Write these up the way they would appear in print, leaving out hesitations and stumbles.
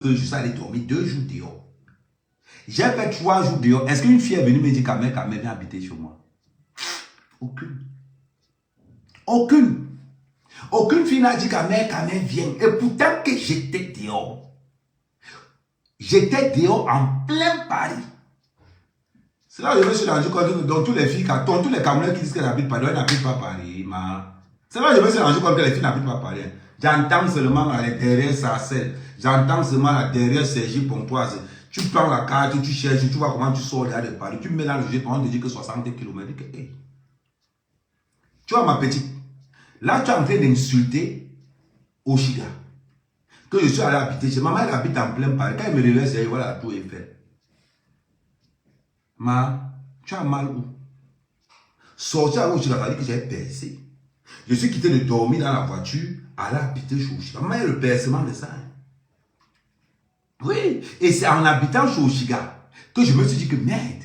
je suis allé dormir 2 jours dehors. J'ai fait 3 jours dehors. Est-ce qu'une fille est venue me dire Kamel vient habiter chez moi? Aucune. Aucune. Aucune fille n'a dit Kamel vient. Et pourtant que j'étais dehors. J'étais dehors en plein Paris. C'est là que je me suis rendu compte que dans toutes les filles, dans tous les Camerounais qui disent qu'elles n'habitent pas, elles n'habitent pas Paris. C'est là que je me suis rendu compte que les filles n'habitent pas Paris. J'entends seulement derrière Sarcelles. J'entends seulement derrière Sergi Pontoise. Tu prends la carte, tu cherches, tu vois comment tu sors derrière de Paris. Tu mets dans le jeu, on te dit que 60 km. Hey. Tu vois ma petite. Là, tu es en train d'insulter Oshiga. Que je suis allé habiter chez maman, elle habite en plein Paris. Quand elle me réveille, elle voit la tour Eiffel. Tu as mal où? Sortir à Oshiga, ça veut dire que j'ai percé. Je suis quitté de dormir dans la voiture, aller habiter chez Oshiga. Maman, il y a le percement de ça. Hein? Oui, et c'est en habitant chez Oshiga que je me suis dit que merde,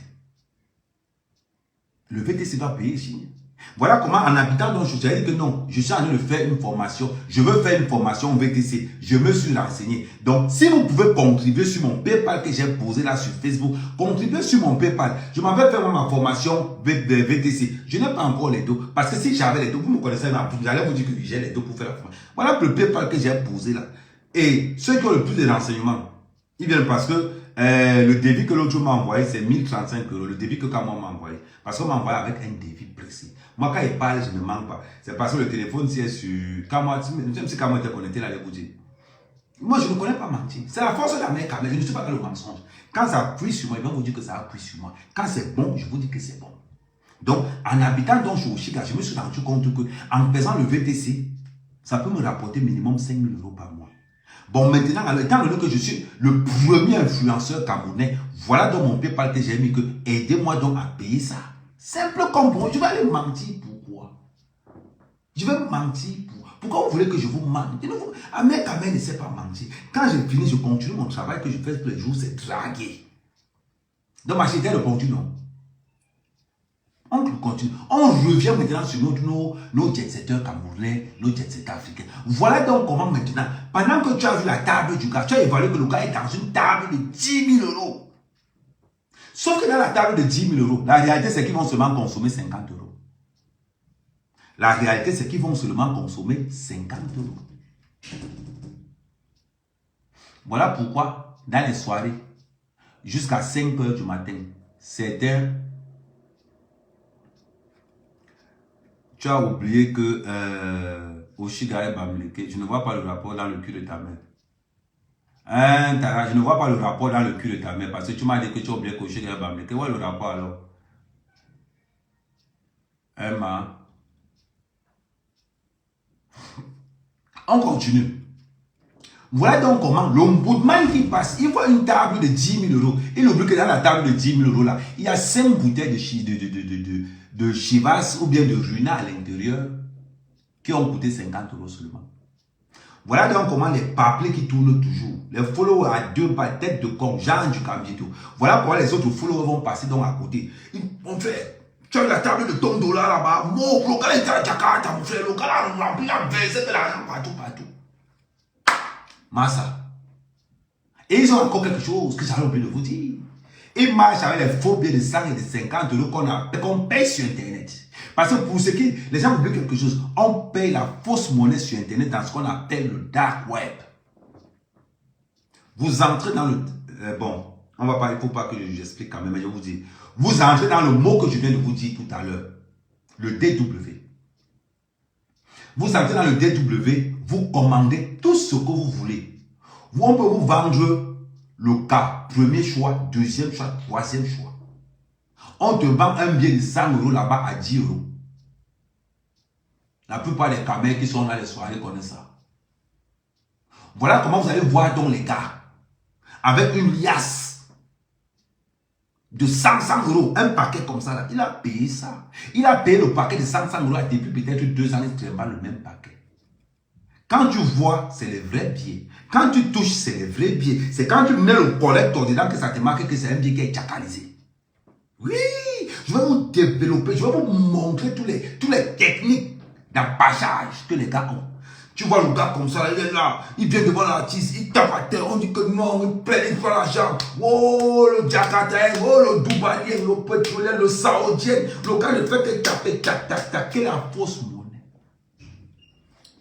le VTC va payer ici. Voilà comment en habitant dans Oshiga, j'ai dit que non, je suis en train de faire une formation, je veux faire une formation VTC, je me suis renseigné. Donc, si vous pouvez contribuer sur mon PayPal que j'ai posé là sur Facebook, contribuez sur mon PayPal. Je m'en vais faire ma formation VTC. Je n'ai pas encore les dos, parce que si j'avais les dos, vous me connaissez, j'allais vous dire que j'ai les dos pour faire la formation. Voilà le PayPal que j'ai posé là. Et ceux qui ont le plus de renseignements, ils viennent parce que le devis que l'autre jour m'a envoyé, c'est 1035 €. Le devis que Kamon m'a envoyé. Parce qu'on m'a envoyé avec un devis précis. Moi, quand il parle, je ne manque pas. C'est parce que le téléphone, si est sur Kamon, même si Kamon était connecté, là, il vous dire. Moi, je ne connais pas mentir. C'est la force de la mère Kamel. Je ne suis pas dans le mensonge. Quand ça appuie sur moi, ils vont vous dire que ça appuie sur moi. Quand c'est bon, je vous dis que c'est bon. Donc, en habitant dans Oshiga, je me suis rendu compte que en faisant le VTC, ça peut me rapporter minimum 5 000 € par mois. Bon, maintenant, étant donné que je suis le premier influenceur camerounais, voilà dans mon PayPal que j'ai mis que aidez-moi donc à payer ça. Simple comme bon. Je vais aller mentir pourquoi? Je vais mentir pourquoi vous voulez que je vous mente? Ahmed Kamel ne sait pas mentir. Quand je finis, je continue mon travail que je fais tous les jours, c'est draguer. Donc, acheter le contenu, non. On continue. On revient maintenant sur nos jet-setters camerounais, nos jet-setters africains. Voilà donc comment maintenant, pendant que tu as vu la table du gars, tu as évalué que le gars est dans une table de 10 000 €. Sauf que dans la table de 10 000 €, la réalité c'est qu'ils vont seulement consommer 50 €. La réalité c'est qu'ils vont seulement consommer 50 €. Voilà pourquoi, dans les soirées, jusqu'à 5 h du matin, certains... Tu as oublié que Oshiga est Bamileke. Je ne vois pas le rapport dans le cul de ta mère. Je ne vois pas le rapport dans le cul de ta mère parce que tu m'as dit que tu as oublié que Oshiga est Bamileke. Où est le rapport alors? Emma. On continue. Voilà donc comment l'ombudsman qui passe, il voit une table de 10 000 €. Il oublie que dans la table de 10 000 € là, il y a 5 bouteilles de Chivas ou bien de Runa à l'intérieur qui ont coûté 50 € seulement. Voilà donc comment les papiers qui tournent toujours, les followers à 2 balles, tête de con, Jean du Cambito. Voilà pourquoi les autres followers vont passer donc à côté. Mon frère, tu as la table de ton dollar là-bas, le gars est à Jakarta, mon frère, le gars a rempli la versé de l'argent partout. Massa. Et ils ont encore quelque chose que j'avais oublié de vous dire. Ils marchent avec les faux billets de 100 et de 50 € qu'on paye sur Internet. Parce que pour ce qui, les gens oublient quelque chose. On paye la fausse monnaie sur Internet dans ce qu'on appelle le dark web. Vous entrez dans le... bon, on va pas, il ne faut pas que j'explique quand même, mais je vous dis. Vous entrez dans le mot que je viens de vous dire tout à l'heure. Le DW. Vous entrez dans le DW, vous commandez tout ce que vous voulez. On peut vous vendre le cas, premier choix, deuxième choix, troisième choix. On te vend un billet de 100 € là-bas à 10 €. La plupart des camels qui sont dans les soirées connaissent ça. Voilà comment vous allez voir donc les gars, avec une liasse de 100 €, un paquet comme ça, là, il a payé ça. Il a payé le paquet de 100 € depuis peut-être 2 ans, il travaille le même paquet. Quand tu vois, c'est les vrais billets. Quand tu touches, c'est les vrais billets. C'est quand tu mets le collector dedans que ça te marque que c'est un billet qui est tchakalisé. Oui, je vais vous développer, je vais vous montrer tous les techniques d'appâchage que les gars ont. Tu vois le gars comme ça, il est là, il vient devant l'artiste, il tape à terre, on dit que non, il plaît, il prend l'argent. Oh, le Jakarta, oh, le Dubaïen, le pétrolier, le Saoudien, le gars ne fait que taper, tac, tac, tac, quelle la fausse monnaie.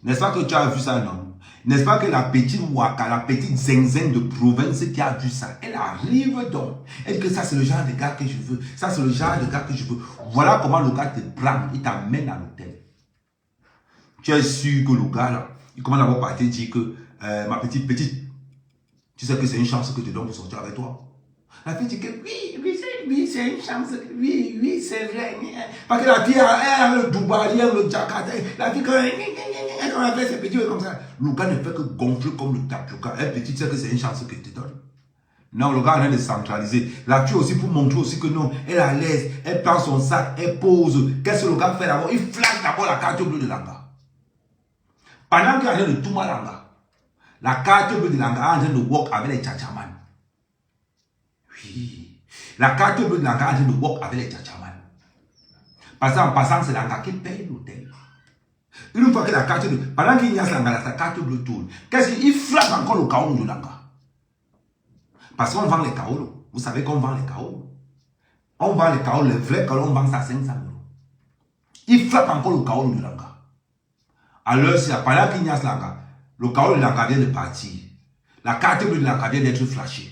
N'est-ce pas que tu as vu ça, non? N'est-ce pas que la petite Waka, la petite zinzin de province qui a vu ça, elle arrive donc. Elle dit que ça c'est le genre de gars que je veux. Ça c'est le genre de gars que je veux. Voilà comment le gars te prend, il t'amène à l'hôtel. Tu es sûr que le gars là, il commence d'abord par te dire que ma petite, tu sais que c'est une chance que je te donne pour sortir avec toi. La fille dit que oui, c'est une chance, oui, c'est vrai. Parce que la fille, elle a le Dubaï, le Jakarta, la fille, quand elle fait ses petits comme ça, le gars ne fait que gonfler comme le tapioca. Elle petite, sait que c'est une chance que je te donne. Non, le gars est en train de centraliser. La fille aussi pour montrer aussi que non, elle est à l'aise, elle prend son sac, elle pose. Qu'est-ce que le gars fait d'abord? Il flash d'abord la carte bleue de Langa. Pendant qu'il est en train de tout mal Langa, la carte bleue de Langa est en train de walk avec les tchatchaman. Oui. La carte bleue de Langa est en train de walk avec les tchatchaman. Parce qu'en passant, c'est Langa qui paye l'hôtel. Une fois que la carte bleue, pendant qu'il y a Langa, sa carte bleue tourne. Qu'est-ce qu'il frappe encore le kaolo de Langa? Parce qu'on vend les kaolos. Vous savez qu'on vend les kaolos. On vend les kaolos, les vrais kaolos, on vend ça à 500 €. Il frappe encore le kaolo de Langa. Alors, pendant qu'il y a Langa, le kaolo de Langa vient de partir. La carte bleue de Langa vient d'être flashée.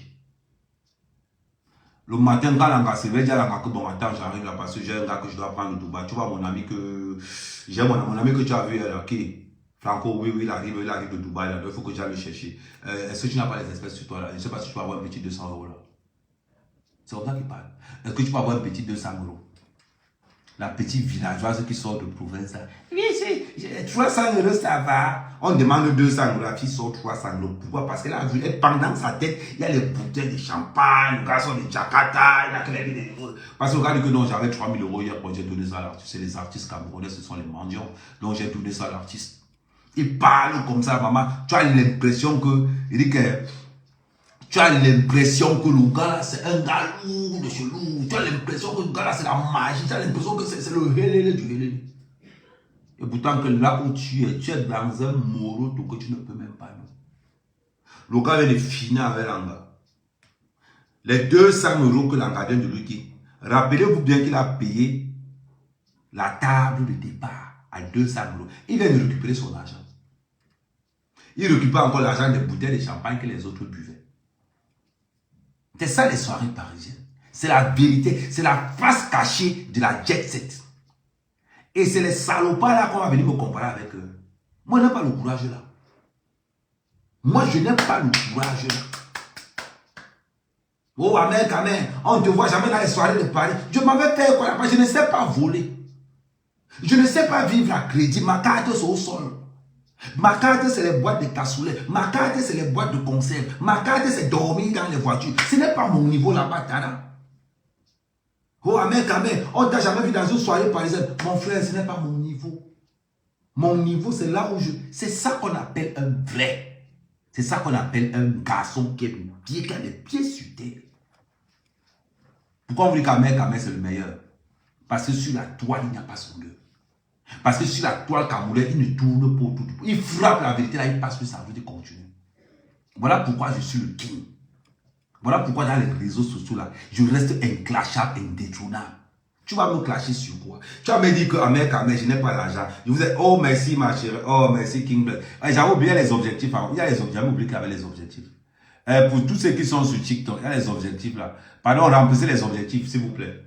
Le matin, quand Langa se réveille, Langa que bon, attends, j'arrive là parce que j'ai un gars que je dois prendre le Dubaï. Tu vois, mon ami que. J'ai mon ami que tu as vu là, qui. Franco, oui, il arrive de Dubaï là. Il faut que j'aille le chercher. Est-ce que tu n'as pas les espèces sur toi là? Je ne sais pas si tu peux avoir un petit 200 € là. C'est comme ça qu'il parle. Est-ce que tu peux avoir un petit 200 €? La petite villageoise qui sort de province là. Oui, 300 € ça va. On demande 200 €, la fille sort 300 €. Pourquoi? Parce qu'elle a vu, pendant sa tête, il y a les bouteilles de champagne, le garçon de Jakarta, il a créé des. Parce que regarde que non, j'avais 3 000 € hier quand j'ai donné ça à l'artiste. C'est les artistes camerounais, ce sont les mendiants. Donc j'ai donné ça à l'artiste. Il parle comme ça, maman. Tu as l'impression que. Il dit que. Tu as l'impression que le gars là, c'est un gars lourd de chelou. Tu as l'impression que le gars là, c'est la magie. Tu as l'impression que c'est le hélène du hélène. Et pourtant, que là où tu es dans un moro que tu ne peux même pas. Non. Le gars vient de finir avec Langa. Les 200 € que Langa vient de lui dire. Rappelez-vous bien qu'il a payé la table de départ à 200 €. Il vient de récupérer son argent. Il récupère encore l'argent des bouteilles de champagne que les autres buvaient. C'est ça les soirées parisiennes. C'est la vérité. C'est la face cachée de la jet set. Et c'est les salopards là qu'on va venir me comparer avec eux. Moi, je n'ai pas le courage là. Moi, je n'ai pas le courage là. Oh, amen, on ne te voit jamais dans les soirées de Paris. Je m'avais fait quoi là? Je ne sais pas voler. Je ne sais pas vivre à crédit. Ma carte est au sol. Ma carte, c'est les boîtes de cassoulet. Ma carte, c'est les boîtes de conserve. Ma carte, c'est dormir dans les voitures. Ce n'est pas mon niveau là-bas, Tana. Oh, amen. On t'a jamais vu dans une soirée parisienne. Mon frère, ce n'est pas mon niveau. Mon niveau, c'est là où je... C'est ça qu'on appelle un vrai. C'est ça qu'on appelle un garçon qui a les pieds sur terre. Pourquoi on dit qu'Amen, c'est le meilleur? Parce que sur la toile, il n'y a pas son gueule. Parce que sur la toile camerounaise, il ne tourne pas autour. Il frappe la vérité là, il passe que ça veut dire continue. Voilà pourquoi je suis le king. Voilà pourquoi dans les réseaux sociaux là, je reste inclashable, indétrônable. Tu vas me clasher sur quoi? Tu vas me dire que Amen, je n'ai pas l'argent. Je vous ai oh merci ma chérie, oh merci King Black. J'avais oublié les objectifs. Il y a les objectifs, j'avais oublié qu'il y avait les objectifs. Pour tous ceux qui sont sur TikTok, il y a les objectifs là. Pardon, remplissez les objectifs, s'il vous plaît.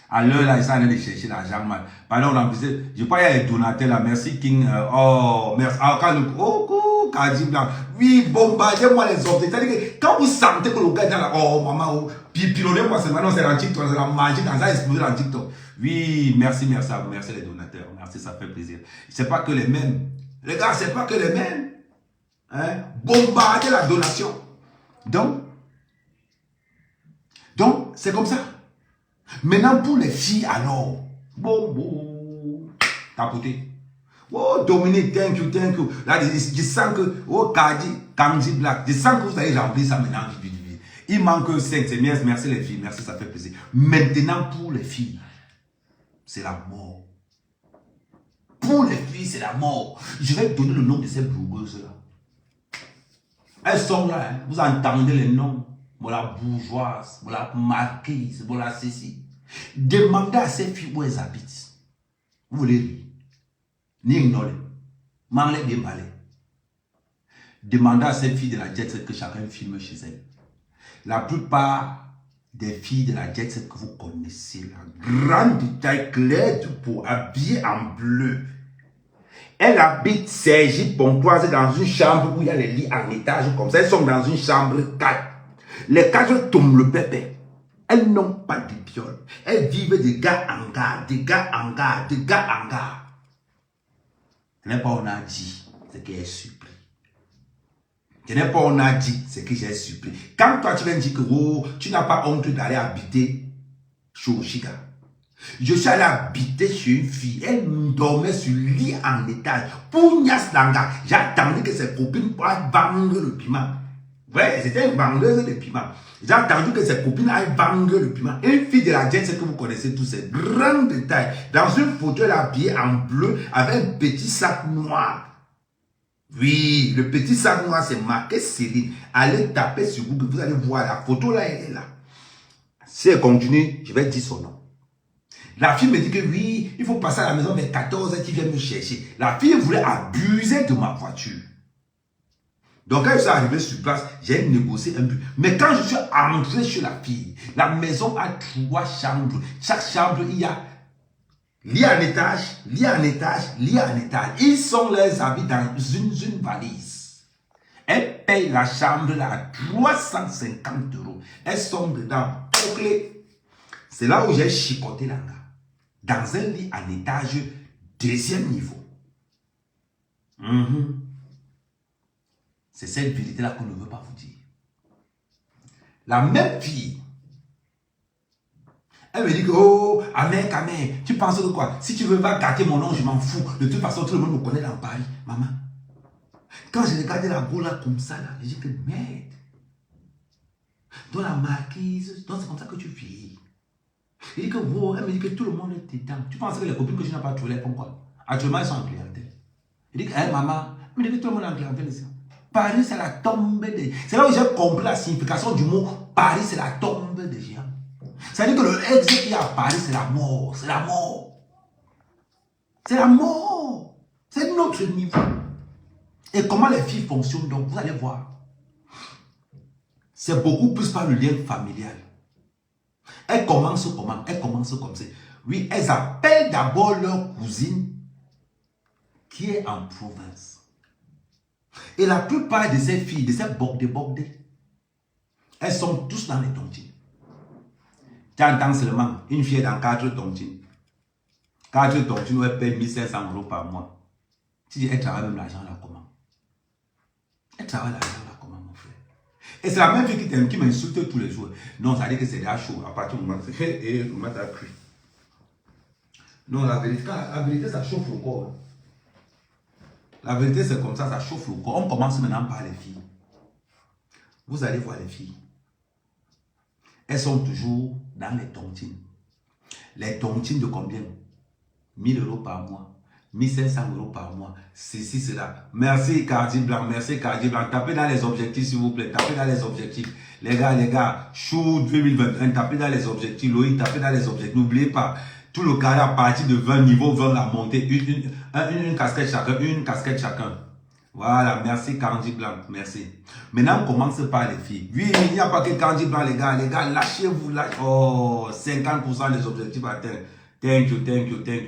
À l'heure là, ils sont en train de chercher l'argent, man. Pardon, remplissez. Je crois qu'il y a les donateurs là. Merci King. Oh, merci. Ah, oh, Kadi Blanc. Oui, bombardez-moi les objectifs. C'est-à-dire que quand vous sentez que le gars est là, oh, maman, oh, pilonnez-moi, c'est maintenant, c'est dans TikTok, c'est la magie, quand ça a explosé dans TikTok. Oui, merci à vous, merci les donateurs. Merci, ça fait plaisir. C'est pas que les mêmes. Les gars, c'est pas que les mêmes. Hein? Bombardez la donation. Donc, c'est comme ça. Maintenant, pour les filles, alors, bon, tapoter. Oh, Dominique, thank you. Là, je sens que, oh, Kandi Black, je sens que vous allez remplir ça maintenant. Il manque 5, c'est bien, merci les filles, merci, ça fait plaisir. Maintenant, pour les filles, c'est la mort. Pour les filles, c'est la mort. Je vais donner le nom de ces blogueuses-là. Elles sont là, hein. Vous entendez les noms. Voilà bourgeoise, voilà marquise, voilà ceci. Demandez à ces filles où elles habitent. Vous voulez rire? Ni ignorer. Manglez bien parler. Demandez à ces filles de la jet set que chacun filme chez elle. La plupart des filles de la jet set que vous connaissez, la grande taille claire du peau, habillée en bleu. Elle habite Sergi Pontoise dans une chambre où il y a les lits en étage comme ça. Elles sont dans une chambre 4. Les 4 tombent le pépé. Elles n'ont pas de viol. Elles vivent de gars en gars, de gars en gars, de gars en gars. Ce n'est pas on a dit, c'est qu'elle est surpris. Ce n'est pas on a dit, c'est que j'ai surpris. Quand toi tu viens dire que oh, tu n'as pas honte d'aller habiter chez Oshiga. Je suis allé habiter chez une fille. Elle dormait sur le lit en étage. Pour Nias Langa, j'attendais que ses copines puissent vendre le piment. Ouais, c'était une vendeuse de piment. J'ai attendu que ses copines aillent vendre le piment. Une fille de la jet, c'est que vous connaissez tous ces grands détails. Dans une photo, elle est habillée en bleu avec un petit sac noir. Oui, le petit sac noir, c'est marqué Céline. Allez taper sur Google, vous allez voir la photo là, elle est là. Si elle continue, je vais dire son nom. La fille me dit que oui, il faut passer à la maison vers 14h, tu viens me chercher. La fille voulait abuser de ma voiture. Donc quand je suis arrivé sur place, j'ai négocié un peu. Mais quand je suis entré chez la fille, la maison a 3 chambres. Chaque chambre, il y a lit en étage, lit en étage, lit en étage. Ils sont les habits dans une valise. Elle paye la chambre là à 350 €. Elles sont dedans. C'est là où j'ai chicoté la gars. Dans un lit en étage, 2e niveau. C'est cette vérité-là qu'on ne veut pas vous dire. La même fille, elle me dit que, oh, Amen, tu penses de quoi? Si tu veux pas gâter mon nom, je m'en fous. De toute façon, tout le monde me connaît dans Paris. Maman, quand j'ai regardé la go là comme ça, là, j'ai dit que merde. Dans la marquise, donc c'est comme ça que tu vis. Elle dit que, wow, elle me dit que tout le monde est dedans. Tu penses que les copines que je n'ai pas trouvées, elles font quoi? Actuellement, elles sont en clientèle. Elle dit que, hey, maman, elle me dit que tout le monde est en clientèle ici. Paris, c'est la tombe des... C'est là où j'ai compris la signification du mot Paris, c'est la tombe des géants. Ça veut dire que le ex qui est à Paris, c'est la mort. C'est la mort. C'est la mort. C'est notre niveau. Et comment les filles fonctionnent, donc, vous allez voir. C'est beaucoup plus par le lien familial. Elles commencent comment? Elles commencent comme ça. Oui, elles appellent d'abord leur cousine qui est en province. Et la plupart de ces filles, de ces bordées, elles sont tous dans les tontines. Tu entends seulement une fille dans 4 tontines. 4 tontines où elle paye 1500 € par mois. Tu dis, elle travaille même l'argent là comment? Elle travaille l'argent là comment, mon frère? Et c'est la même fille qui m'insulte tous les jours. Non, ça dit que c'est déjà chaud. À partir du moment où et le matin a cru. Non, la vérité, ça chauffe le corps. La vérité, c'est comme ça chauffe le corps. On commence maintenant par les filles. Vous allez voir les filles. Elles sont toujours dans les tontines. Les tontines de combien? 1000 € par mois. 1500 € par mois. Ceci, cela. Merci, Cardi Blanc. Merci, Cardi Blanc. Tapez dans les objectifs, s'il vous plaît. Tapez dans les objectifs. Les gars, Chou 2021. Tapez dans les objectifs. Loïc, tapez dans les objectifs. N'oubliez pas. Tout le carré à partir de 20 niveaux, 20 la montée. Une casquette chacun. Une casquette chacun. Voilà, merci Candy Blanc, merci. Maintenant, on commence par les filles. Oui, il n'y a pas que Candy Blanc, les gars, lâchez-vous, lâchez. Oh, 50% des objectifs atteints. Thank you,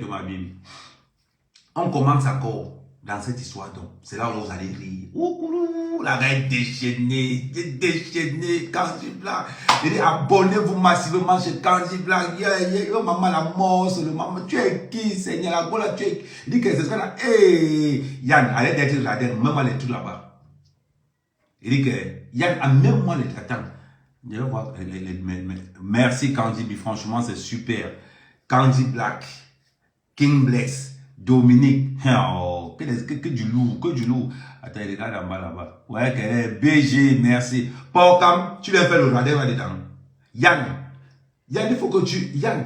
ma bibi. On commence encore dans cette histoire, donc. C'est là où vous allez rire. Ouh, la gars est déchaînée, Candy Blanc. Il dit, abonnez-vous massivement chez Candy Blanc. Oh, maman, la mort, maman, tu es qui, Seigneur, la gola, tu es. Il dit que c'est ce qu'on a. Hey, Yann, arrête d'être là, même les trucs là-bas. Il dit que, Yann, amène-moi les attends. Je vais voir, merci Candy B, franchement, c'est super. Candy Black, King Bless, Dominique, oh, que du lourd, Attends, il regarde en bas là-bas. Ouais, qu'elle est BG, merci. Porcam, tu viens faire le radar là-dedans. Yann, il faut que tu. Yann,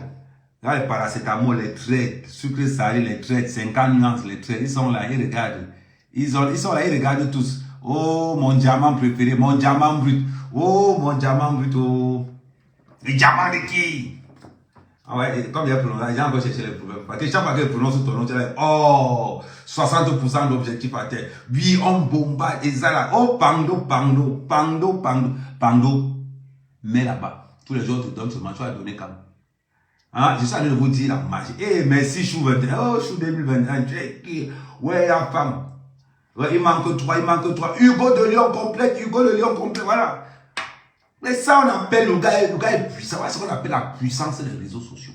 Là, les paracétamol, les traites, sucre salé, les traites, 50 nuances, les traites, ils sont là, ils regardent. Ils sont là, ils regardent tous. Oh, mon diamant préféré, mon diamant brut. Oh, mon diamant brut, oh. Le diamant de qui? Ah ouais, comme il y a prononcé, j'ai encore cherché les problèmes. Parce que chaque fois que je prononce ton nom, tu dis, oh, 60% d'objectifs à terre. Oui, on bombarde, et ça là. Oh, pando, pando, pando, pando, pando. Mais là-bas, tous les jours, tu donnes seulement, tu vas donner quand? Hein, je suis en train de vous dire la magie. Eh, merci, Chou 21. Oh, Chou 2021. Tu es qui? Ouais, la femme. Ouais, il manque 3, il manque 3. Hugo de Lyon complète, Hugo de Lyon complète, voilà. Mais ça, on appelle le gars est puissant. C'est ce qu'on appelle la puissance des réseaux sociaux.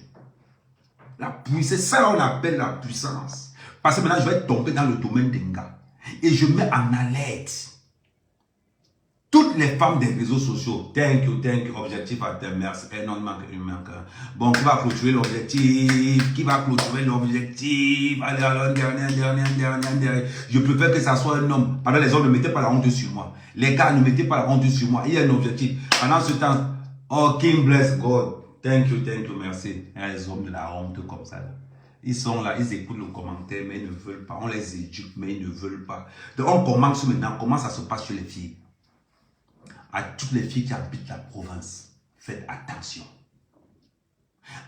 La puissance, c'est ça on appelle la puissance. Parce que maintenant, je vais tomber dans le domaine des gars. Et je mets en alerte toutes les femmes des réseaux sociaux. Thank you, objectif à terme, merci. Eh non, il manque. Bon, qui va clôturer l'objectif? Qui va clôturer l'objectif? Allez, alors, dernier. Je préfère que ça soit un homme. Pendant les hommes, ne mettez pas la honte sur moi. Les gars, ne mettez pas la honte sur moi. Il y a un objectif. Pendant ce temps, oh, King bless God. Thank you, merci. Il y a les hommes de la honte comme ça. Là. Ils sont là, ils écoutent nos commentaires, mais ils ne veulent pas. On les éduque, mais ils ne veulent pas. Donc, on commence maintenant. Comment ça se passe chez les filles? À toutes les filles qui habitent la province, faites attention.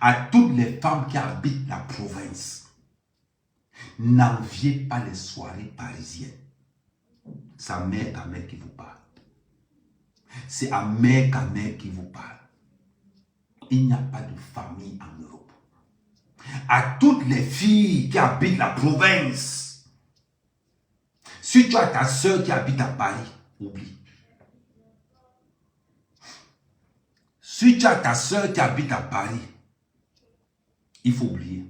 À toutes les femmes qui habitent la province, n'enviez pas les soirées parisiennes. C'est à mère Kamel qui vous parle. C'est à mère Kamel qui vous parle. Il n'y a pas de famille en Europe. À toutes les filles qui habitent la province, si tu as ta soeur qui habite à Paris, oublie. Si tu as ta soeur qui habite à Paris, il faut oublier.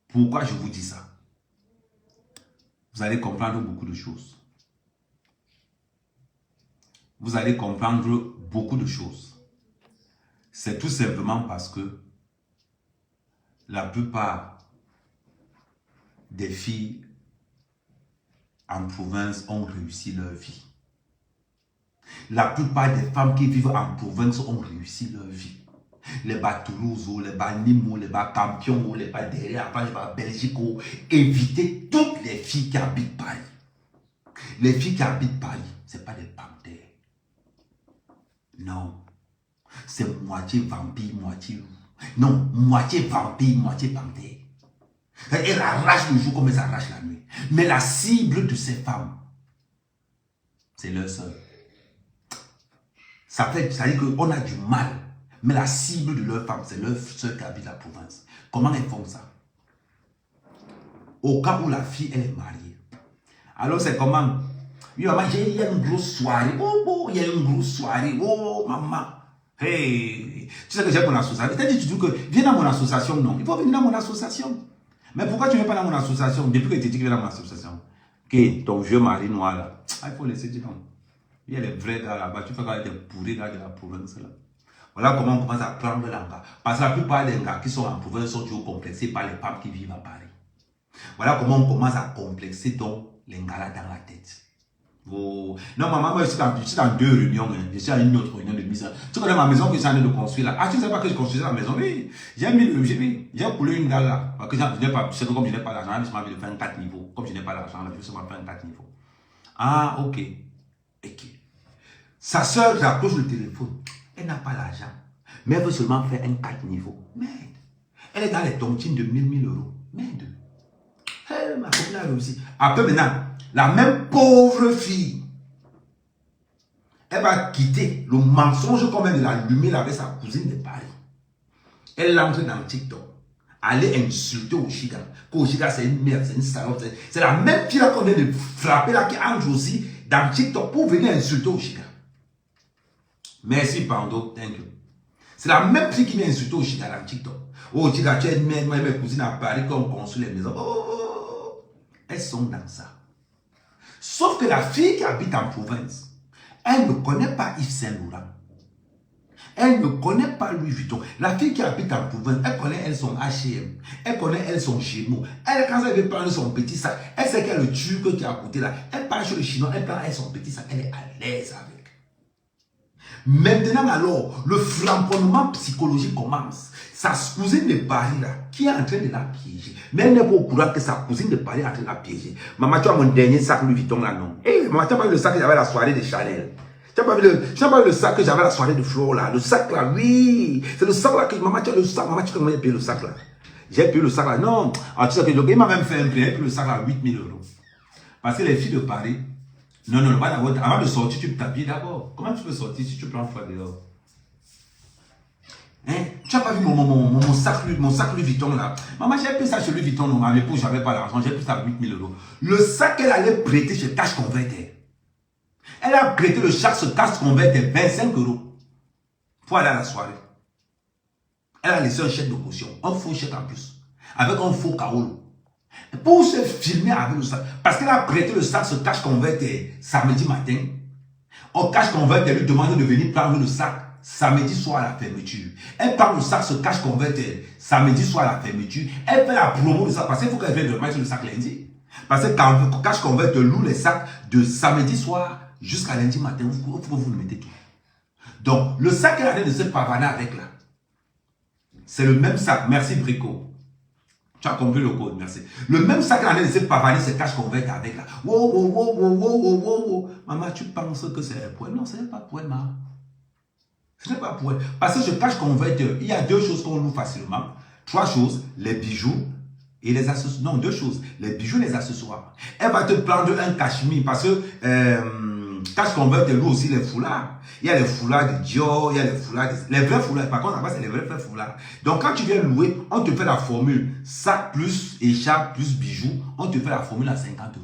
Pourquoi je vous dis ça? Vous allez comprendre beaucoup de choses. Vous allez comprendre beaucoup de choses. C'est tout simplement parce que la plupart des filles en province ont réussi leur vie. La plupart des femmes qui vivent en province ont réussi leur vie. Les bas Toulouse, les bas Nîmes, les bas Campion, les bas derrière, les bas Belgique. Évitez toutes les filles qui habitent Paris. Les filles qui habitent Paris, ce n'est pas des panthères. Non. C'est moitié vampire, moitié loup. Non, moitié vampire, moitié panthère. Elle arrache le jour comme elle arrache la nuit. Mais la cible de ces femmes, c'est leur soeur. Ça veut dire qu'on a du mal. Mais la cible de leur femme, c'est leur soeur qui habite la province. Comment elles font ça? Au cas où la fille, elle est mariée. Alors c'est comment? Oui, maman, il y a une grosse soirée. Oh, il y a une grosse soirée. Oh, maman. Hey, tu sais que j'ai mon association. Tu dis que viens dans mon association. Non, il faut venir dans mon association. Mais pourquoi tu ne viens pas dans mon association? Depuis que tu dis que tu viens dans mon association. Ok, ton vieux mari noir là. Ah, il faut laisser dire non. Il y a les vrais gars là-bas, tu fais quand des pourris gars de la province là. Voilà comment on commence à prendre l'anga. Parce que la plupart des gars qui sont en province sont toujours complexés par les femmes qui vivent à Paris. Voilà comment on commence à complexer donc les gars là dans la tête. Oh. Non, maman, moi je suis dans 2 réunions. Hein. Je suis à une autre réunion de mise. Tu connais ma maison que je suis en train de construire là? Ah, tu ne sais pas que je construisais la maison? Oui, j'ai coulé une dalle là. Parce que je n'ai pas, c'est que comme je n'ai pas l'argent, je m'avais fait un 4 niveaux. Comme je n'ai pas l'argent, je vais faire un 4 niveaux. Ah, ok. Sa soeur rapproche le téléphone. Elle n'a pas l'argent. Mais elle veut seulement faire un 4 niveaux. Merde. Elle est dans les tontines de 1000 euros. Merde. Hey, ma copine a réussi. Après maintenant, la même pauvre fille, elle va quitter le mensonge qu'on vient de l'allumer avec sa cousine de Paris. Elle entre dans TikTok. Aller insulter Oshiga. Oshiga, c'est une merde, c'est une salope. C'est la même fille qu'on vient de frapper là qui entre aussi dans TikTok pour venir insulter Oshiga. Merci, Pando. Thank you. C'est la même fille qui vient insulter Oshiga dans TikTok. Oh, Oshiga, tu es une merde, moi et mes cousines à Paris qui ont construit les maisons. Oh, elles sont dans ça. Sauf que la fille qui habite en province, elle ne connaît pas Yves Saint-Laurent. Elle ne connaît pas Louis Vuitton. La fille qui habite en province, elle connaît elle son H&M. Elle connaît elle son Gémeaux. Elle, quand elle veut prendre son petit sac, elle sait qu'il y a le turc qui est à côté là. Elle part chez le chinois, elle prend elle son petit sac. Elle est à l'aise avec. Maintenant alors, le flamboiement psychologique commence. Sa cousine de Paris là, qui est en train de la piéger. Mais elle n'est pas au courant que sa cousine de Paris est en train de la piéger. Maman, tu as mon dernier sac Louis Vuitton là, non? Eh, maman, tu n'as pas vu le sac que j'avais la soirée de Chanel? Tu n'as pas vu le sac que j'avais la soirée de Flore là? Le sac là, oui. C'est le sac là que maman, tu as le sac. Maman, tu sais comment j'ai payé le sac là? J'ai payé le sac là. Non. Ah, tu sais que il m'a même fait un prix. J'ai payé le sac là 8 000 €. Parce que les filles de Paris, non, avant de sortir, tu peux t'habiller d'abord. Comment tu peux sortir si tu prends froid dehors? Hein? Tu n'as pas vu mon sac Louis Vuitton là? Maman, j'ai pris ça chez Louis Vuitton, non, mais pour j'avais pas l'argent, j'ai pris ça à 8 000 €. Le sac qu'elle allait prêter chez Cash Converter. Elle a prêté le sac ce Cash Converter 25 € pour aller à la soirée. Elle a laissé un chèque de caution, un faux chèque en plus, avec un faux carreau. Pour se filmer avec le sac. Parce qu'elle a prêté le sac ce Cash Converter samedi matin. Au Cash Converter lui demande de venir prendre le sac samedi soir à la fermeture. Elle prend le sac ce Cash Converter samedi soir à la fermeture. Elle fait la promo de ça parce qu'il faut qu'elle vienne de mettre le sac lundi. Parce que quand Cash Converter loue les sacs de samedi soir jusqu'à lundi matin, il faut que vous le mettez tout. Donc, le sac qu'elle a de se pavaner avec là, c'est le même sac. Merci Brico. Tu as compris le code, merci. Le même sac qu'elle a de se pavaner, c'est Cash Converter avec là. Wow. Maman, tu penses que c'est un poil? Non, ce n'est pas poil, maman. Ce n'est pas poil. Parce que ce Cash Converter, il y a deux choses qu'on loue facilement. Trois choses, les bijoux et les accessoires. Non, deux choses, les bijoux et les accessoires. Elle va te prendre un cachemire parce que Cash Converter loue aussi les foulards. Il y a les foulards de Dior, il y a les foulards, les vrais foulards. Par contre, là-bas, c'est les vrais foulards. Donc, quand tu viens louer, on te fait la formule sac plus écharpe plus bijoux. On te fait la formule à 50 €.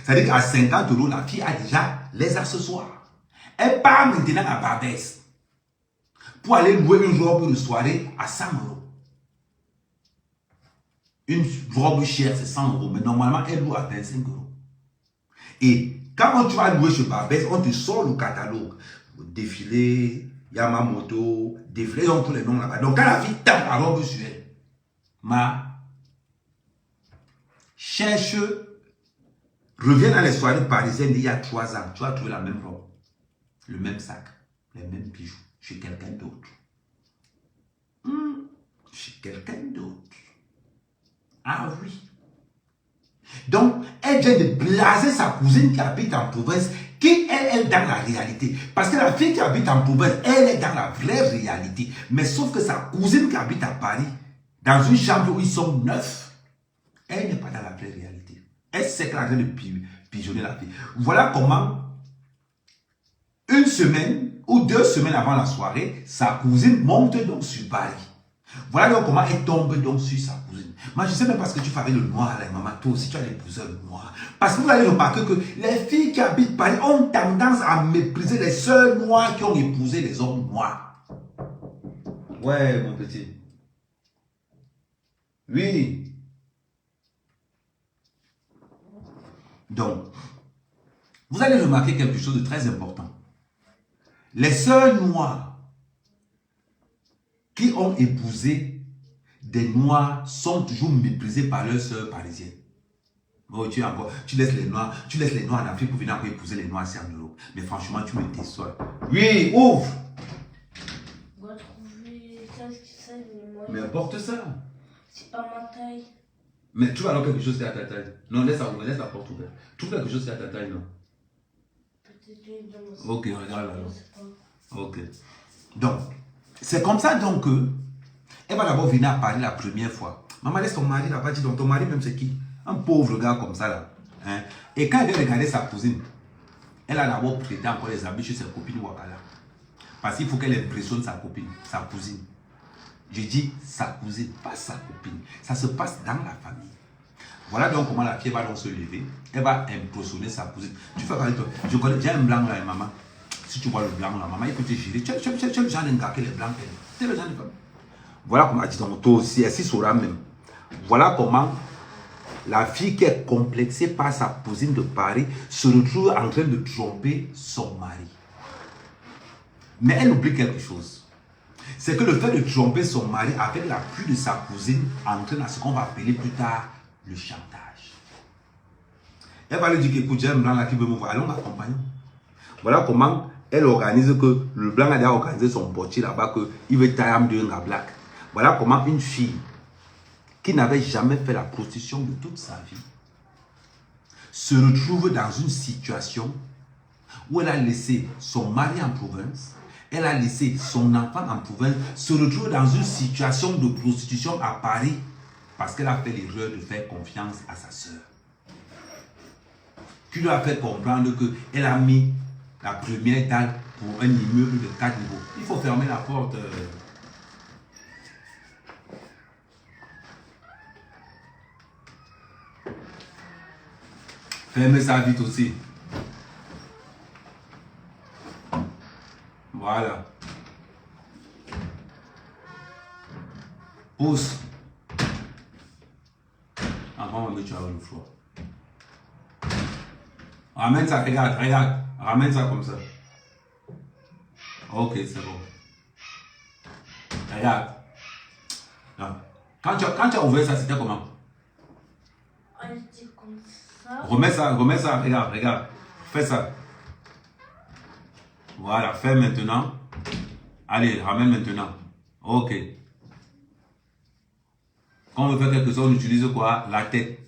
C'est-à-dire qu'à 50 €, la fille a déjà les accessoires. Elle part maintenant à Barbès pour aller louer une robe de soirée à 100 €. Une robe chère, c'est 100 €. Mais normalement, elle loue à 25 €. Et quand tu vas louer chez Barbès, on te sort le catalogue. Défilé, Yamamoto, défilé, ils ont tous les noms là-bas. Donc quand la fille tape la robe sur elle, cherche, reviens dans les soirées parisiennes d'il y a 3 ans, tu vas trouver la même robe, le même sac, les mêmes bijoux, chez quelqu'un d'autre. Chez quelqu'un d'autre. Ah oui. Donc, elle vient de blaser sa cousine qui habite en province, qui elle est dans la réalité. Parce que la fille qui habite en province, elle est dans la vraie réalité. Mais sauf que sa cousine qui habite à Paris, dans une chambre où ils sont 9, elle n'est pas dans la vraie réalité. Elle sait qu'elle a train de pigeonner la fille. Voilà comment, une semaine ou 2 semaines avant la soirée, sa cousine monte donc sur Paris. Voilà donc comment elle tombe donc sur sa cousine. Moi, je ne sais même pas ce que tu fais avec le noir, là, maman. Toi aussi, tu as épousé le noir. Parce que vous allez remarquer que les filles qui habitent Paris ont tendance à mépriser les sœurs noires qui ont épousé les hommes noirs. Ouais, mon petit. Oui. Donc, vous allez remarquer quelque chose de très important. Les sœurs noires qui ont épousé des noirs sont toujours méprisés par leurs sœurs parisiennes. Oh, tu laisses les noirs en Afrique pour venir encore épouser les noirs ici en Europe. Mais franchement, tu me déçois. Oui, ouvre. On va trouver ça, mais porte ça. C'est pas ma taille. Mais tu vas alors quelque chose qui est à ta taille. Non, laisse la porte ouverte. Trouve quelque chose qui est à ta taille, non. Peut-être ok, regarde alors. Ok. Donc, c'est comme ça donc que elle va d'abord venir à Paris la première fois. Maman, laisse ton mari là-bas. Dis donc, ton mari même c'est qui? Un pauvre gars comme ça là. Hein? Et quand elle vient regarder sa cousine, elle a d'abord prêté encore les habits chez ses copines Wakala. Parce qu'il faut qu'elle impressionne sa copine, sa cousine. Je dis sa cousine, pas sa copine. Ça se passe dans la famille. Voilà donc comment la fille va donc se lever. Elle va impressionner sa cousine. Tu fais quoi toi? Je connais, j'ai un blanc là, maman. Si tu vois le blanc là, maman, il peut te gérer. Tu es le genre d'un gars qui est le blanc. Tu es le genre de femme. Voilà comment, dit donc, toi aussi, elle s'y saura même. Voilà comment la fille qui est complexée par sa cousine de Paris se retrouve en train de tromper son mari. Mais elle oublie quelque chose. C'est que le fait de tromper son mari avec l'appui de sa cousine entraîne à ce qu'on va appeler plus tard le chantage. Elle va lui dire qu'écoute, j'ai un blanc là qui veut me voir, allons m'accompagner. Voilà comment Elle organise que le blanc a déjà organisé son portier là-bas, qu'il veut tailler de la blague. Voilà comment une fille qui n'avait jamais fait la prostitution de toute sa vie se retrouve dans une situation où elle a laissé son mari en province, elle a laissé son enfant en province, se retrouve dans une situation de prostitution à Paris parce qu'elle a fait l'erreur de faire confiance à sa soeur. Qui lui a fait comprendre qu'elle a mis la première dalle pour un immeuble de 4 niveaux. Il faut fermer la porte. Fermez ça vite aussi. Voilà. Pousse. Avant, tu as le froid. Ramène ça, regarde, regarde. Ramène ça comme ça. Ok, c'est bon. Regarde. Non. Quand tu as ouvert ça, c'était comment? Elle était comme ça. Remets ça, regarde, regarde. Fais ça. Voilà, fais maintenant. Allez, ramène maintenant. Ok. Quand on veut faire quelque chose, on utilise quoi? La tête.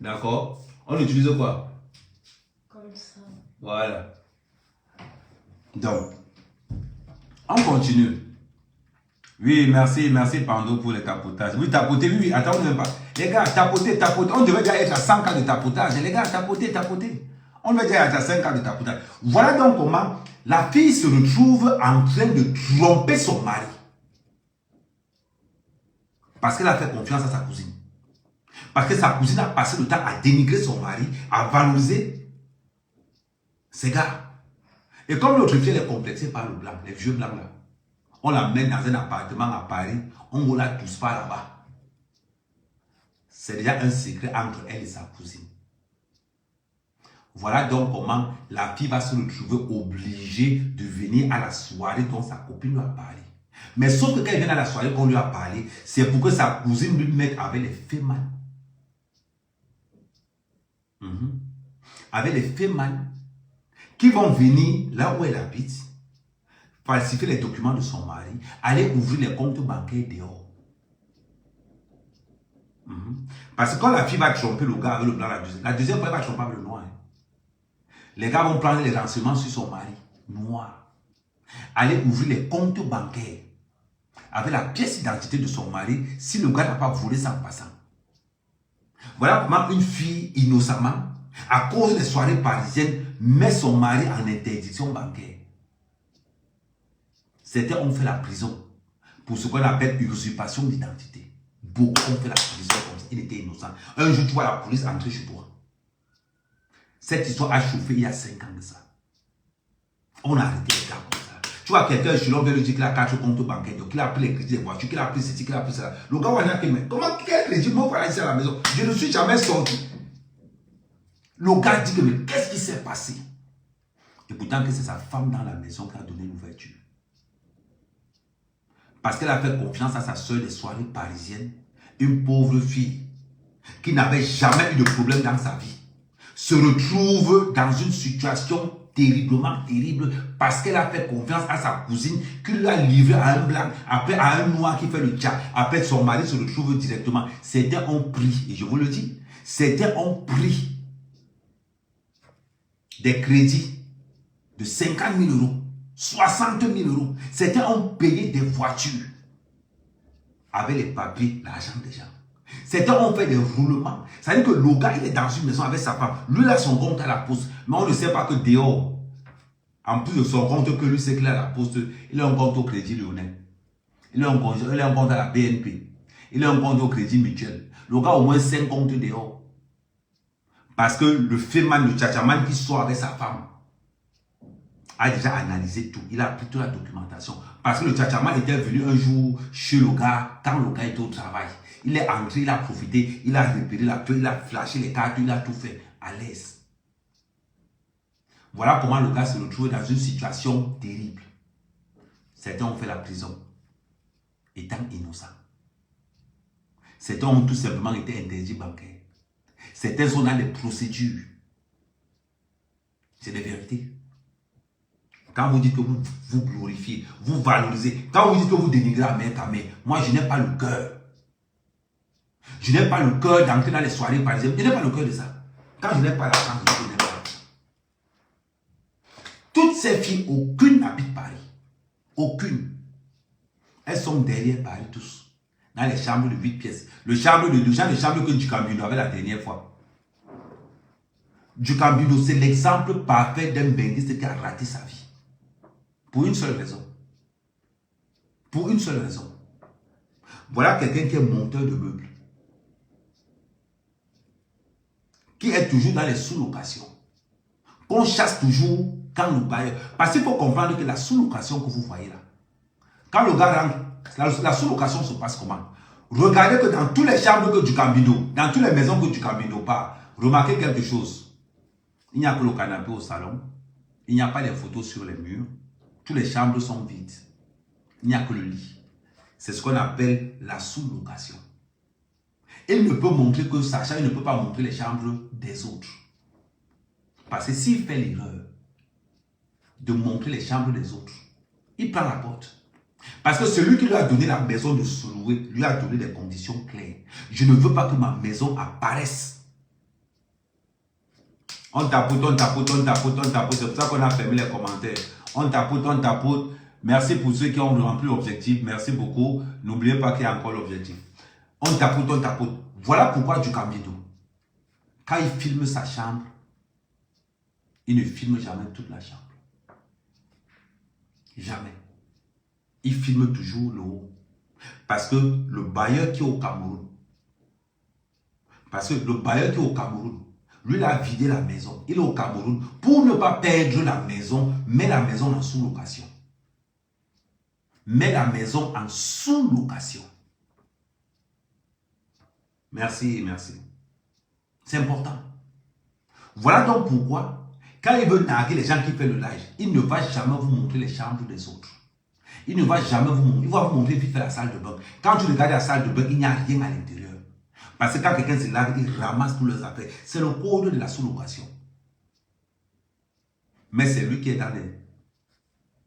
D'accord? On utilise quoi? Comme ça. Voilà. Donc, on continue. Oui, merci Pando pour le tapotage. Oui, tapoter, oui, attends, même pas. Les gars, tapoter. On devait déjà être à 100 cas de tapotage. Les gars, tapoter. On devait déjà être à 5 cas de tapotage. Voilà donc comment la fille se retrouve en train de tromper son mari. Parce qu'elle a fait confiance à sa cousine. Parce que sa cousine a passé le temps à dénigrer son mari, à valoriser ses gars. Et comme l'autre fille est complexée par le blanc, les vieux blancs là, on la met dans un appartement à Paris, on ne la touche pas là-bas. C'est déjà un secret entre elle et sa cousine. Voilà donc comment la fille va se retrouver obligée de venir à la soirée dont sa copine lui a parlé. Mais sauf que quand elle vient à la soirée qu'on lui a parlé, c'est pour que sa cousine lui mette avec les fémans. Avec les fémans qui vont venir là où elle habite, falsifier les documents de son mari, aller ouvrir les comptes bancaires dehors. Parce que quand la fille va tromper le gars avec le blanc, la deuxième fois, elle va tromper avec le noir. Les gars vont prendre les renseignements sur son mari, noir. Aller ouvrir les comptes bancaires avec la pièce d'identité de son mari si le gars n'a pas volé ça en passant. Voilà comment une fille innocemment, à cause des soirées parisiennes, met son mari en interdiction bancaire. Certains ont fait la prison pour ce qu'on appelle usurpation d'identité. Beaucoup ont fait la prison comme ça. Il était innocent. Un jour, tu vois la police entrer chez toi. Cette histoire a chauffé il y a 5 ans de ça. On a arrêté les gars comme ça. Tu vois quelqu'un chez l'homme veut lui dire qu'il a 4 comptes bancaires, qu'il a pris les crédits des voitures, qu'il a pris ceci, qu'il a pris cela. Le gars va dire, mais comment quel crédit me voilà ici à la maison? Je ne suis jamais sorti. Le gars dit, mais qu'est-ce qui s'est passé? Et pourtant que c'est sa femme dans la maison qui a donné l'ouverture. Parce qu'elle a fait confiance à sa soeur des soirées parisiennes, une pauvre fille qui n'avait jamais eu de problème dans sa vie, se retrouve dans une situation terriblement terrible parce qu'elle a fait confiance à sa cousine qui lui a livré à un blanc, après à un noir qui fait le tcha, après son mari se retrouve directement. Certains ont pris, et je vous le dis, certains ont pris des crédits de 50 000 euros. 60 000 euros. Certains ont payé des voitures avec les papiers, l'argent des gens. Certains ont fait des roulements. Ça veut dire que le gars, il est dans une maison avec sa femme. Lui, il a son compte à la poste. Mais on ne sait pas que dehors, en plus de son compte que lui sait qu'il a à la poste, il a un compte au Crédit Lyonnais. Il a un compte à la BNP. Il a un compte au Crédit Mutuel. Le gars a au moins 5 comptes dehors. Parce que le féman, le tchatchaman qui sort avec sa femme, a déjà analysé tout. Il a pris toute la documentation. Parce que le tchatchaman était venu un jour chez le gars, quand le gars était au travail. Il est entré, il a profité, il a repéré la queue, il a flashé les cartes, il a tout fait à l'aise. Voilà comment le gars se retrouve dans une situation terrible. Certains ont fait la prison, étant innocents. Certains ont tout simplement été interdits bancaires. Certains sont dans des procédures. C'est des vérités. Quand vous dites que vous vous glorifiez, vous valorisez, quand vous dites que vous dénigrez à main camée, moi je n'ai pas le cœur. Je n'ai pas le cœur d'entrer dans les soirées parisiennes. Je n'ai pas le cœur de ça. Quand je n'ai pas l'argent, je n'ai pas l'argent. Toutes ces filles, aucune n'habite Paris. Aucune. Elles sont derrière Paris tous. Dans les chambres de 8 pièces. Le genre de chambre que Djukambino avait la dernière fois. Djukambino, c'est l'exemple parfait d'un benguiste qui a raté sa vie. Pour une seule raison. Pour une seule raison. Voilà quelqu'un qui est monteur de meubles. Qui est toujours dans les sous-locations. Qu'on chasse toujours quand le bailleur... Parce qu'il faut comprendre que la sous-location que vous voyez là, quand le gars rentre, la sous-location se passe comment? Regardez que dans tous les chambres que Djukambino, dans toutes les maisons que Djukambino part, remarquez quelque chose. Il n'y a que le canapé au salon. Il n'y a pas les photos sur les murs. Toutes les chambres sont vides. Il n'y a que le lit. C'est ce qu'on appelle la sous-location. Il ne peut montrer que sa chambre, il ne peut pas montrer les chambres des autres. Parce que s'il fait l'erreur de montrer les chambres des autres, il prend la porte. Parce que celui qui lui a donné la maison de se louer, lui a donné des conditions claires. Je ne veux pas que ma maison apparaisse. On tapote, on tapote, on tapote, on tapote. C'est pour ça qu'on a fermé les commentaires. On tapote, on tapote. Merci pour ceux qui ont rempli l'objectif. Merci beaucoup. N'oubliez pas qu'il y a encore l'objectif. On tapote, on tapote. Voilà pourquoi Djukambino, quand il filme sa chambre, il ne filme jamais toute la chambre. Jamais. Il filme toujours le haut. Parce que le bailleur qui est au Cameroun, lui, il a vidé la maison. Il est au Cameroun. Pour ne pas perdre la maison, met la maison en sous-location. Met la maison en sous-location. Merci, merci. C'est important. Voilà donc pourquoi, quand il veut narguer les gens qui font le live, il ne va jamais vous montrer les chambres des autres. Il ne va jamais vous montrer. Il va vous montrer vite fait la salle de bain. Quand tu regardes la salle de bain, il n'y a rien à l'intérieur. Parce que quand quelqu'un se lave, il ramasse tous leurs affaires. C'est le code de la sous-location. Mais c'est lui qui est dans les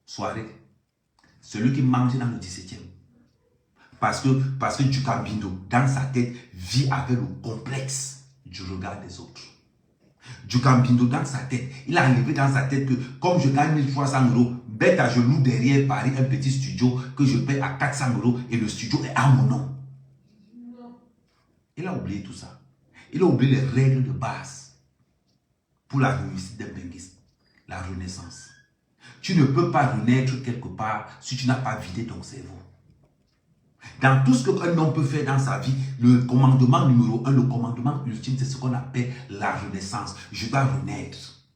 soirées. Celui qui mange dans le 17e. Parce que Djukambino, dans sa tête, vit avec le complexe du regard des autres. Djukambino, dans sa tête, il a enlevé dans sa tête que comme je gagne 1300 €, bête à genoux derrière Paris, un petit studio que je paie à 400 € et le studio est à mon nom. Il a oublié tout ça. Il a oublié les règles de base pour la réussite d'un benguiste, la renaissance. Tu ne peux pas renaître quelque part si tu n'as pas vidé ton cerveau. Dans tout ce qu'un homme peut faire dans sa vie, le commandement numéro 1, le commandement ultime, c'est ce qu'on appelle la renaissance. Je dois renaître.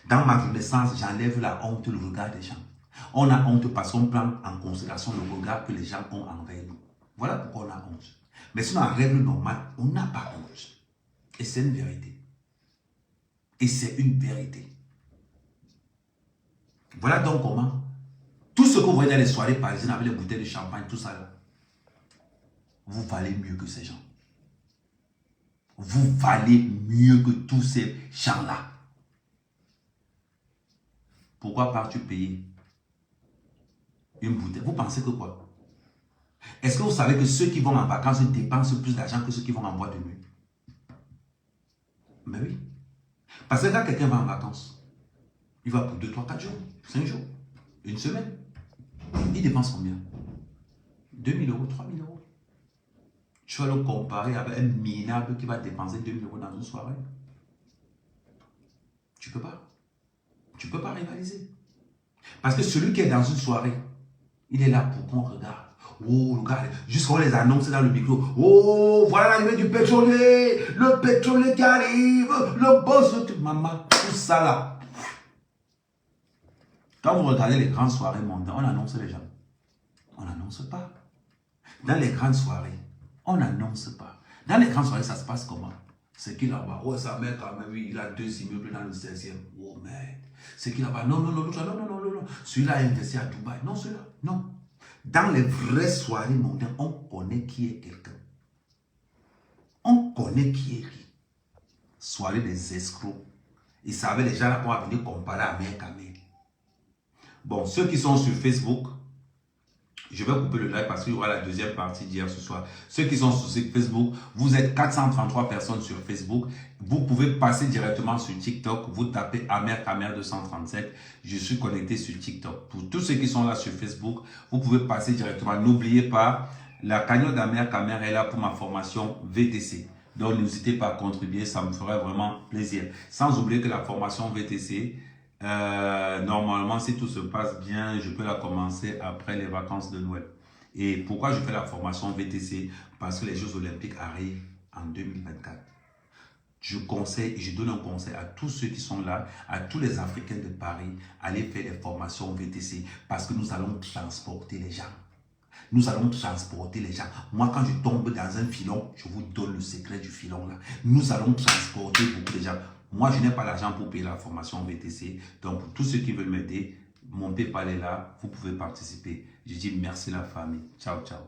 Dans ma renaissance, j'enlève la honte, le regard des gens. On a honte parce qu'on prend en considération le regard que les gens ont envers nous. Voilà pourquoi on a honte. Mais sinon, en règle normale, on n'a pas honte. Et c'est une vérité. Et c'est une vérité. Voilà donc comment tout ce que vous voyez dans les soirées parisiennes avec les bouteilles de champagne, tout ça là, vous valez mieux que ces gens. Vous valez mieux que tous ces gens-là. Pourquoi pars-tu payer une bouteille? Vous pensez que quoi? Est-ce que vous savez que ceux qui vont en vacances dépensent plus d'argent que ceux qui vont en boîte de nuit? Mais oui. Parce que quand quelqu'un va en vacances, il va pour 2, 3, 4 jours, 5 jours, une semaine. Il dépense combien? 2 000 €, 3 000 €. Tu vas le comparer avec un minable qui va dépenser 2 000 € dans une soirée. Tu peux pas. Tu peux pas rivaliser. Parce que celui qui est dans une soirée, il est là pour qu'on regarde. Oh, regarde, jusqu'à on les annonce dans le micro. Oh, voilà l'arrivée du pétrolier. Le pétrolier qui arrive. Le boss. Maman, tout ça là. Quand vous regardez les grandes soirées mondaines, on annonce les gens. On n'annonce pas. Dans les grandes soirées, on n'annonce pas. Dans les grandes soirées, ça se passe comment? C'est qui là-bas? Oh, sa mère quand même, il a 2 immeubles dans le 16e. Oh, merde. C'est qui là-bas? Non, non, non, non. Celui-là a investi à Dubaï. Non, celui-là, non. Dans les vraies soirées mondaines, on connaît qui est quelqu'un. On connaît qui est qui. Soirée des escrocs. Ils savaient les gens là qu'on va venir comparer à mère. Bon, ceux qui sont sur Facebook, je vais couper le live parce qu'il y aura la deuxième partie d'hier ce soir. Ceux qui sont sur Facebook, vous êtes 433 personnes sur Facebook. Vous pouvez passer directement sur TikTok. Vous tapez Amer Kamer 237. Je suis connecté sur TikTok. Pour tous ceux qui sont là sur Facebook, vous pouvez passer directement. N'oubliez pas, la cagnotte d'Amer Kamer est là pour ma formation VTC. Donc, n'hésitez pas à contribuer. Ça me ferait vraiment plaisir. Sans oublier que la formation VTC... normalement, si tout se passe bien, je peux la commencer après les vacances de Noël. Et pourquoi je fais la formation VTC? Parce que les Jeux Olympiques arrivent en 2024. Je conseille, je donne un conseil à tous ceux qui sont là, à tous les Africains de Paris, allez faire des formations VTC parce que nous allons transporter les gens. Nous allons transporter les gens. Moi, quand je tombe dans un filon, je vous donne le secret du filon là. Nous allons transporter beaucoup de gens. Moi, je n'ai pas l'argent pour payer la formation VTC. Donc, pour tous ceux qui veulent m'aider, mon PayPal est là. Vous pouvez participer. Je dis merci la famille. Ciao, ciao.